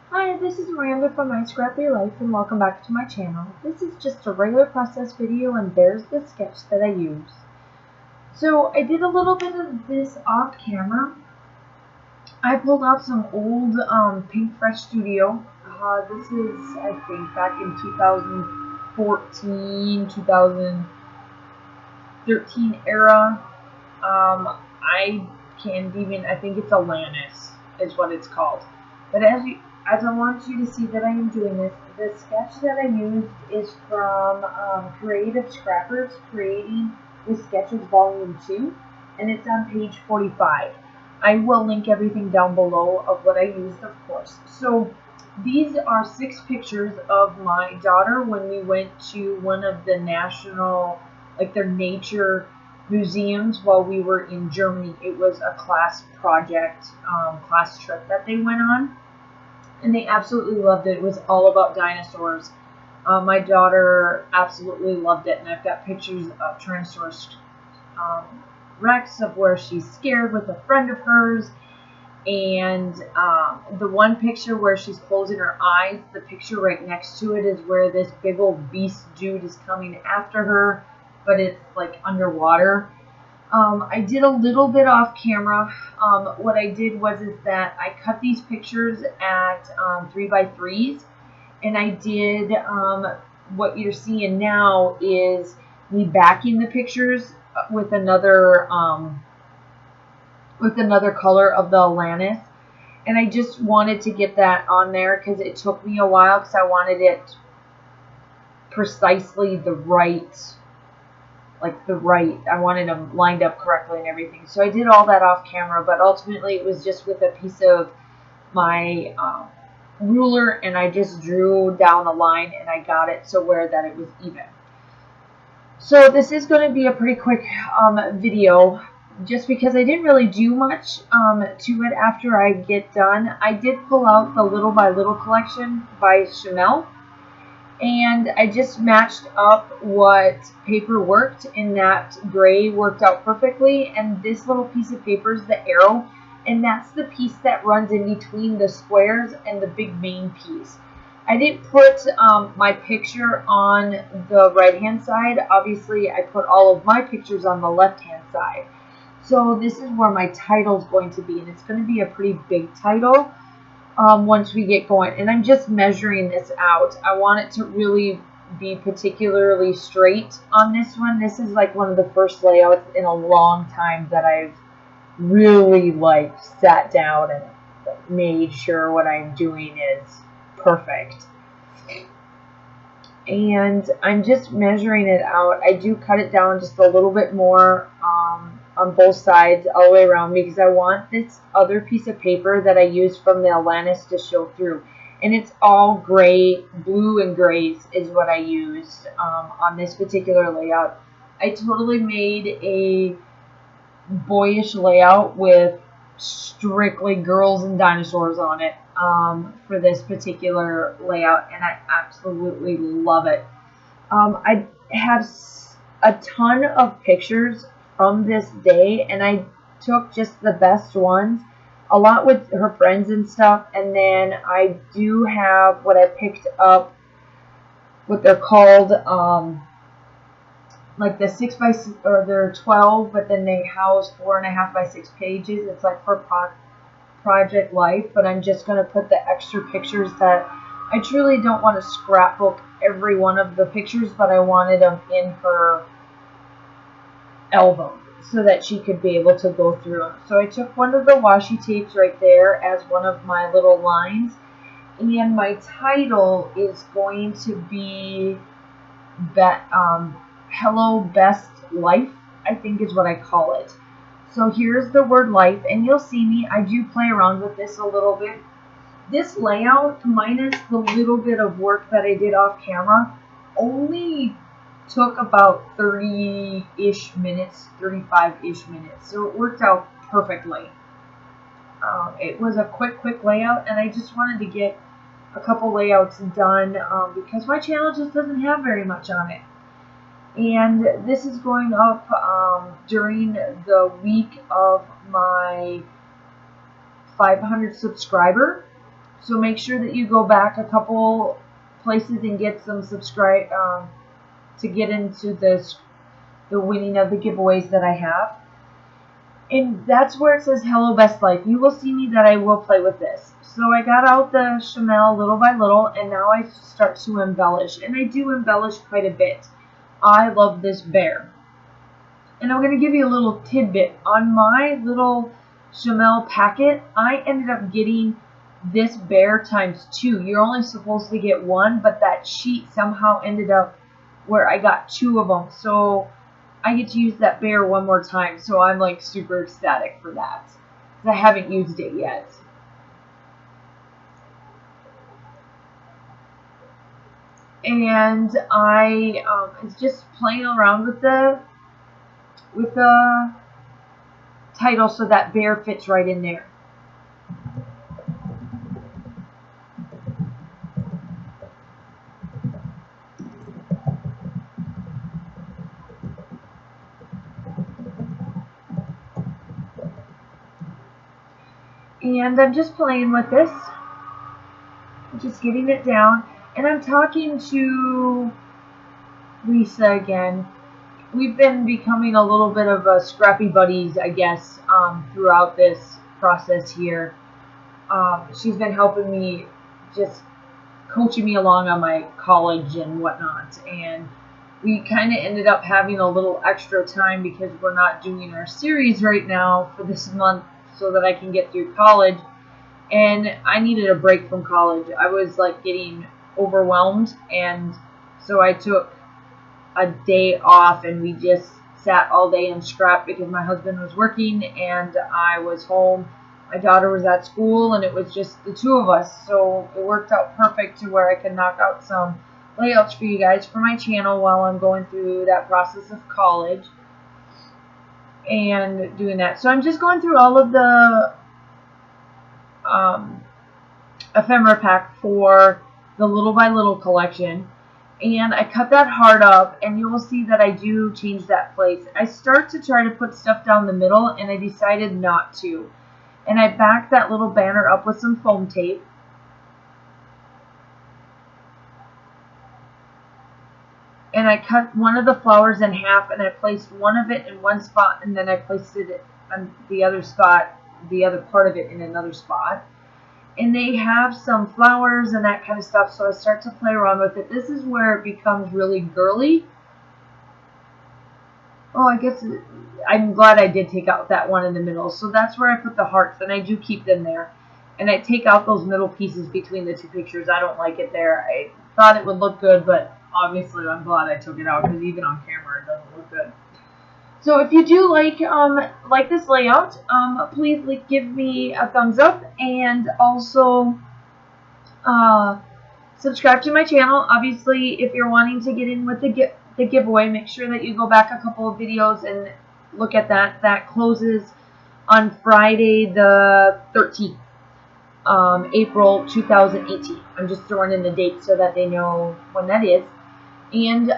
Hi, this is Miranda from My Scrappy Life and welcome back to my channel. This is just a regular process video and there's the sketch that I use. So I did a little bit of this off camera. I pulled out some old Pink Fresh Studio. This is, I think, back in 2014, 2013 era. I can't even, I think it's a Lannis is what it's called. But as I want you to see that I am doing this, the sketch that I used is from Creative Scrappers, Creating with Sketches Volume 2, and it's on page 45. I will link everything down below of what I used, of course. So these are 6 pictures of my daughter when we went to one of the national, like their nature museums while we were in Germany. It was a class project, class trip that they went on, and they absolutely loved it. It was all about dinosaurs. My daughter absolutely loved it, and I've got pictures of Tyrannosaurus Rex of where she's scared with a friend of hers, and the one picture where she's closing her eyes, the picture right next to it is where this big old beast dude is coming after her, but it's like underwater. I did a little bit off camera. What I did was that I cut these pictures at 3x3s, and I did what you're seeing now is me backing the pictures with another color of the Lannis, and I just wanted to get that on there because it took me a while because I wanted it precisely the right. I wanted them lined up correctly and everything. So I did all that off camera, but ultimately it was just with a piece of my ruler, and I just drew down a line and I got it so where that it was even. So this is going to be a pretty quick video just because I didn't really do much to it after I get done. I did pull out the Little by Little collection by Chanel. And I just matched up what paper worked, and that gray worked out perfectly. And this little piece of paper is the arrow, and that's the piece that runs in between the squares and the big main piece. I didn't put my picture on the right-hand side. Obviously, I put all of my pictures on the left-hand side. So this is where my title is going to be, and it's going to be a pretty big title. Once we get going, and I'm just measuring this out. I want it to really be particularly straight on this one. This is like one of the first layouts in a long time that I've really sat down and made sure what I'm doing is perfect. And I'm just measuring it out. I do cut it down just a little bit more on both sides all the way around because I want this other piece of paper that I used from the Lannis to show through. And it's all gray, blue and grays is what I used on this particular layout. I totally made a boyish layout with strictly girls and dinosaurs on it for this particular layout, and I absolutely love it. I have a ton of pictures from this day, and I took just the best ones, a lot with her friends and stuff, and then I do have what I picked up, what they're called, like the 6x, or they're 12, but then they house 4.5x6 pages. It's like for Project Life, but I'm just going to put the extra pictures that I truly don't want to scrapbook every one of the pictures, but I wanted them in her album so that she could be able to go through them. So I took one of the washi tapes right there as one of my little lines, and my title is going to be Hello Best Life, I think is what I call it. So here's the word life, and you'll see me, I do play around with this a little bit. This layout, minus the little bit of work that I did off camera, only took about 30-ish minutes, 35-ish minutes. So it worked out perfectly. It was a quick layout, and I just wanted to get a couple layouts done because my channel just doesn't have very much on it. And this is going up during the week of my 500 subscriber So make sure that you go back a couple places and get some subscribe to get into the winning of the giveaways that I have. And that's where it says Hello Best Life. You will see me that I will play with this. So I got out the Chanel little by little, and now I start to embellish. And I do embellish quite a bit. I love this bear. And I'm going to give you a little tidbit. On my little Chanel packet, I ended up getting this bear ×2. You're only supposed to get one, but that sheet somehow ended up where I got 2 of them. So I get to use that bear one more time. So I'm like super ecstatic for that, because I haven't used it yet. And I was just playing around with the title so that bear fits right in there. And I'm just playing with this, just getting it down. And I'm talking to Lisa again. We've been becoming a little bit of a scrappy buddies, I guess, throughout this process here. She's been helping me, just coaching me along on my college and whatnot. And we kind of ended up having a little extra time because we're not doing our series right now for this month so that I can get through college. And I needed a break from college. I was like getting overwhelmed, and so I took a day off, and we just sat all day and scrapped because my husband was working and I was home. My daughter was at school, and it was just the 2 of us, so it worked out perfect to where I could knock out some layouts for you guys for my channel while I'm going through that process of college and doing that. So I'm just going through all of the ephemera pack for the Little by Little collection, and I cut that hard up, and you will see that I do change that place. I start to try to put stuff down the middle, and I decided not to, and I backed that little banner up with some foam tape. And I cut one of the flowers in half, and I placed one of it in one spot, and then I placed it on the other spot, the other part of it in another spot. And they have some flowers and that kind of stuff, so I start to play around with it. This is where it becomes really girly. Oh, I guess I'm glad I did take out that one in the middle. So that's where I put the hearts, and I do keep them there. And I take out those middle pieces between the 2 pictures. I don't like it there. I thought it would look good, but obviously I'm glad I took it out, because even on camera it doesn't look good. So if you do like this layout, please give me a thumbs up, and also subscribe to my channel. Obviously, if you're wanting to get in with the giveaway, make sure that you go back a couple of videos and look at that. That closes on Friday the 13th, April 2018. I'm just throwing in the date so that they know when that is. And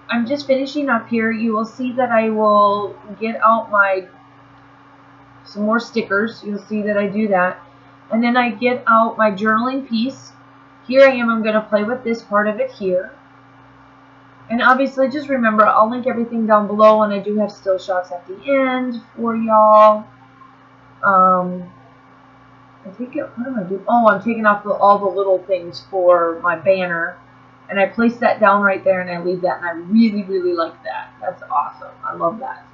I'm just finishing up here. You will see that I will get out some more stickers. You'll see that I do that. And then I get out my journaling piece. Here I am. I'm going to play with this part of it here. And obviously, just remember, I'll link everything down below, and I do have still shots at the end for y'all. I think what am I doing? Oh, I'm taking off all the little things for my banner. And I place that down right there, and I leave that, and I really, really like that. That's awesome. I love that.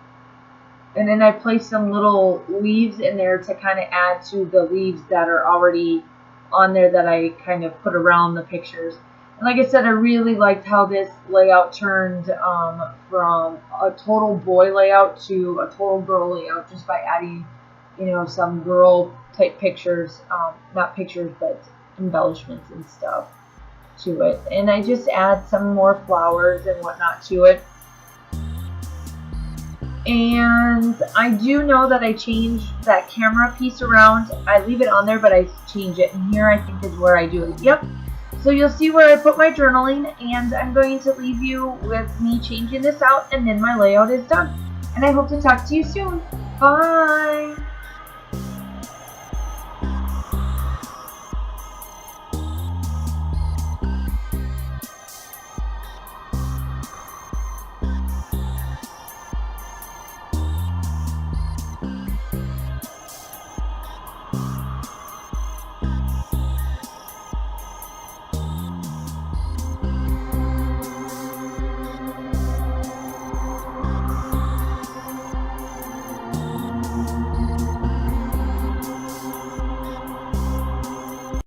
And then I place some little leaves in there to kind of add to the leaves that are already on there that I kind of put around the pictures. And like I said, I really liked how this layout turned from a total boy layout to a total girl layout, just by adding, you know, some girl type pictures, not pictures, but embellishments and stuff to it. And I just add some more flowers and whatnot to it. And I do know that I changed that camera piece around. I leave it on there, but I change it. And here I think is where I do it. Yep. So you'll see where I put my journaling, and I'm going to leave you with me changing this out, and then my layout is done. And I hope to talk to you soon. Bye.